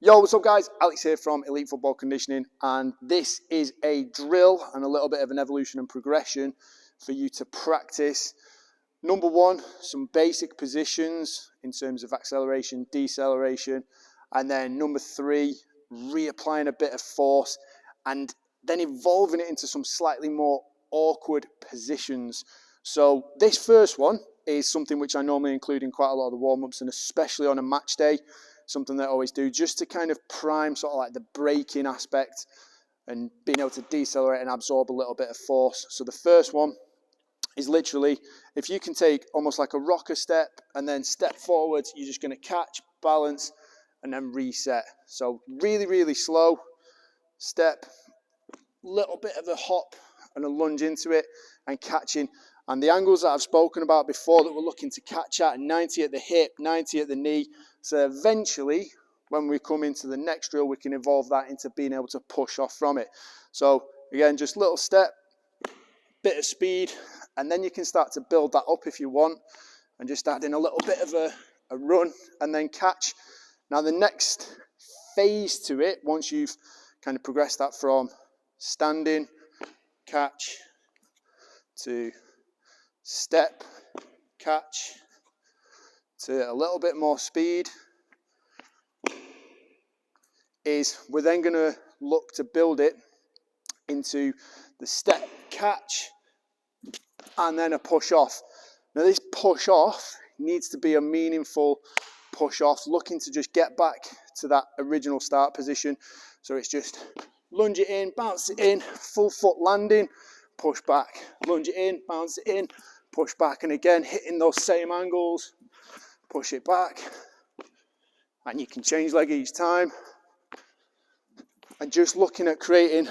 Yo, what's up guys? Alex here from Elite Football Conditioning, and this is a drill and a little bit of an evolution and progression for you to practice. Number one, some basic positions in terms of acceleration, deceleration, and then number three, reapplying a bit of force and then evolving it into some slightly more awkward positions. So this first one is something which I normally include in quite a lot of the warm-ups, and especially on a match day, something that I always do just to kind of prime sort of like the braking aspect and being able to decelerate and absorb a little bit of force. So the first one is literally, if you can take almost like a rocker step and then step forward, you're just going to catch, balance, and then reset. So really, really slow step, little bit of a hop and a lunge into it and catching. And the angles that I've spoken about before that we're looking to catch at, 90 at the hip, 90 at the knee. So eventually, when we come into the next drill, we can evolve that into being able to push off from it. So again, just little step, bit of speed, and then you can start to build that up if you want, and just add in a little bit of a run and then catch. Now the next phase to it, once you've kind of progressed that from standing, catch, to step, catch, to a little bit more speed, is we're then going to look to build it into the step, catch, and then a push off. Now this push off needs to be a meaningful push off, looking to just get back to that original start position. So it's just lunge it in, bounce it in, full foot landing, push back, lunge it in, bounce it in, push back, and again hitting those same angles, push it back, and you can change leg each time, and just looking at creating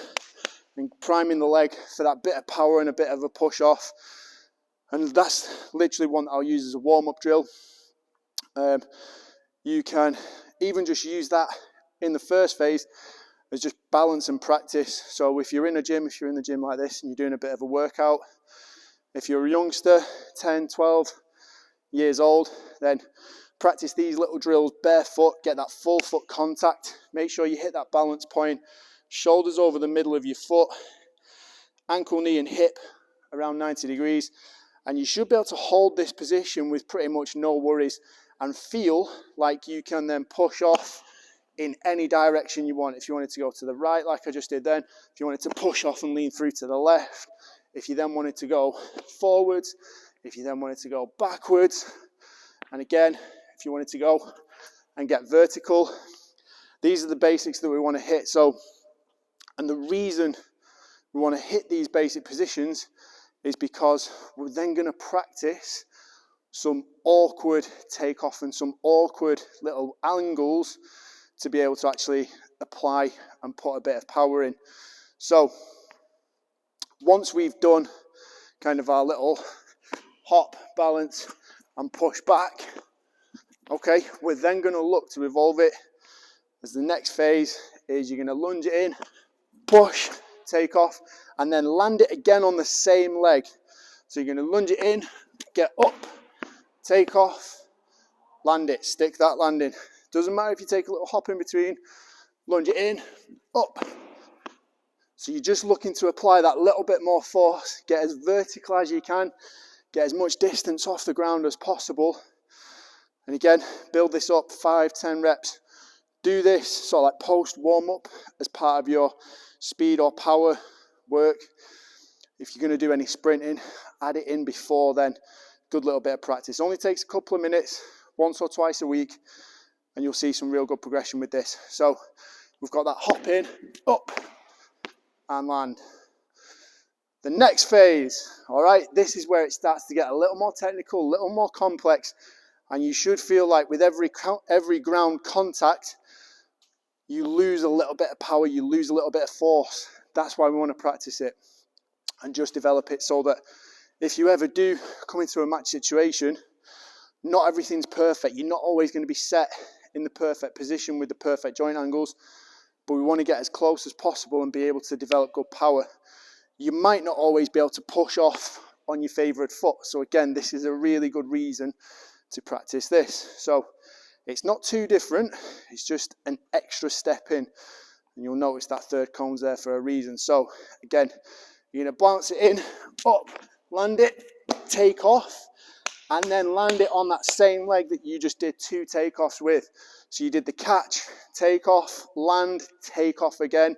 and priming the leg for that bit of power and a bit of a push off. And that's literally one that I'll use as a warm-up drill. You can even just use that in the first phase as just balance and practice. So if you're in the gym like this and you're doing a bit of a workout, if you're a youngster, 10, 12 years old, then practice these little drills barefoot, get that full foot contact, make sure you hit that balance point, shoulders over the middle of your foot, ankle, knee and hip around 90 degrees, and you should be able to hold this position with pretty much no worries and feel like you can then push off in any direction you want. If you wanted to go to the right like I just did then, if you wanted to push off and lean through to the left, if you then wanted to go forwards, if you then wanted to go backwards, and again, if you wanted to go and get vertical, these are the basics that we want to hit. So, and the reason we want to hit these basic positions is because we're then going to practice some awkward takeoff and some awkward little angles to be able to actually apply and put a bit of power in. So once we've done kind of our little hop, balance and push back, okay, we're then going to look to evolve it as the next phase is you're going to lunge it in, push, take off, and then land it again on the same leg. So you're going to lunge it in, get up, take off, land it, stick that landing. Doesn't matter if you take a little hop in between, lunge it in, up. So you're just looking to apply that little bit more force, get as vertical as you can, get as much distance off the ground as possible. And again, build this up 5-10 reps. Do this sort of like post warm-up as part of your speed or power work. If you're going to do any sprinting, add it in before then. Good little bit of practice. It only takes a couple of minutes, once or twice a week, and you'll see some real good progression with this. So we've got that hop in, up, and land. The next phase, all right, this is where it starts to get a little more technical, a little more complex, and you should feel like with every ground contact, you lose a little bit of power, you lose a little bit of force. That's why we want to practice it and just develop it so that if you ever do come into a match situation, not everything's perfect. You're not always going to be set in the perfect position with the perfect joint angles, but we want to get as close as possible and be able to develop good power. You might not always be able to push off on your favorite foot. So again, this is a really good reason to practice this. So It's not too different, it's just an extra step in. And you'll notice that third cone's there for a reason. So again, you're going to bounce it in, up, land it, take off, and then land it on that same leg that you just did 2 takeoffs with. So you did the catch, take off, land, take off again,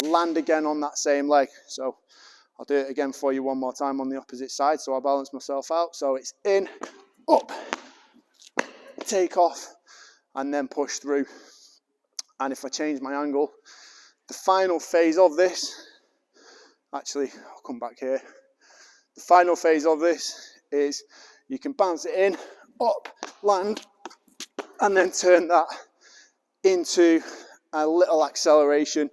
land again on that same leg. So I'll do it again for you one more time on the opposite side, so I'll balance myself out. So it's in, up, take off, and then push through. And if I change my angle, the final phase of this, actually, I'll come back here. The final phase of this is you can bounce it in, up, land, and then turn that into a little acceleration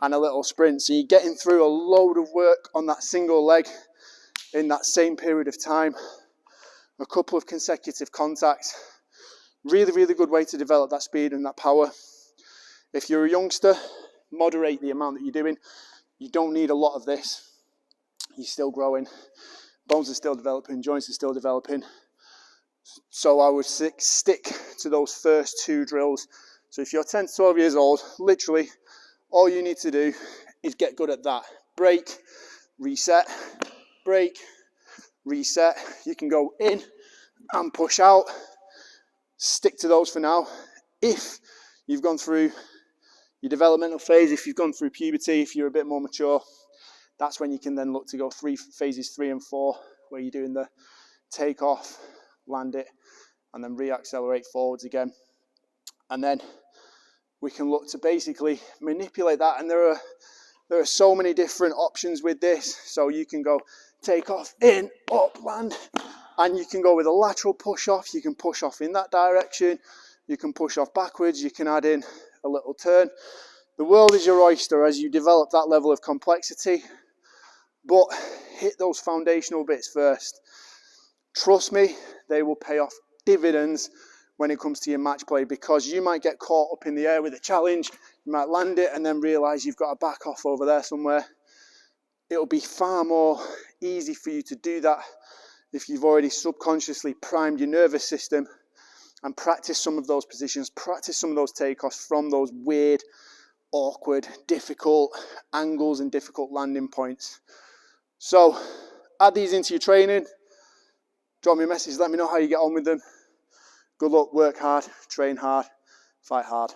and a little sprint. So you're getting through a load of work on that single leg in that same period of time. A couple of consecutive contacts. Really, really good way to develop that speed and that power. If you're a youngster, moderate the amount that you're doing. You don't need a lot of this. You're still growing. Bones are still developing, joints are still developing. So I would stick to those first 2 drills. So if you're 10 to 12 years old, literally all you need to do is get good at that. Break, reset, break, reset. You can go in and push out. Stick to those for now. If you've gone through your developmental phase, if you've gone through puberty, if you're a bit more mature, that's when you can then look to go phases 3 and 4, where you're doing the take off, land it, and then re-accelerate forwards again. And then we can look to basically manipulate that. And there are so many different options with this. So you can go take off, in, up, land, and you can go with a lateral push off. You can push off in that direction. You can push off backwards. You can add in a little turn. The world is your oyster as you develop that level of complexity. But hit those foundational bits first. Trust me, they will pay off dividends when it comes to your match play, because you might get caught up in the air with a challenge. You might land it and then realize you've got to back off over there somewhere. It'll be far more easy for you to do that if you've already subconsciously primed your nervous system and practice some of those positions, practice some of those takeoffs from those weird, awkward, difficult angles and difficult landing points. So add these into your training. Drop me a message, let me know how you get on with them. Good luck, work hard, train hard, fight hard.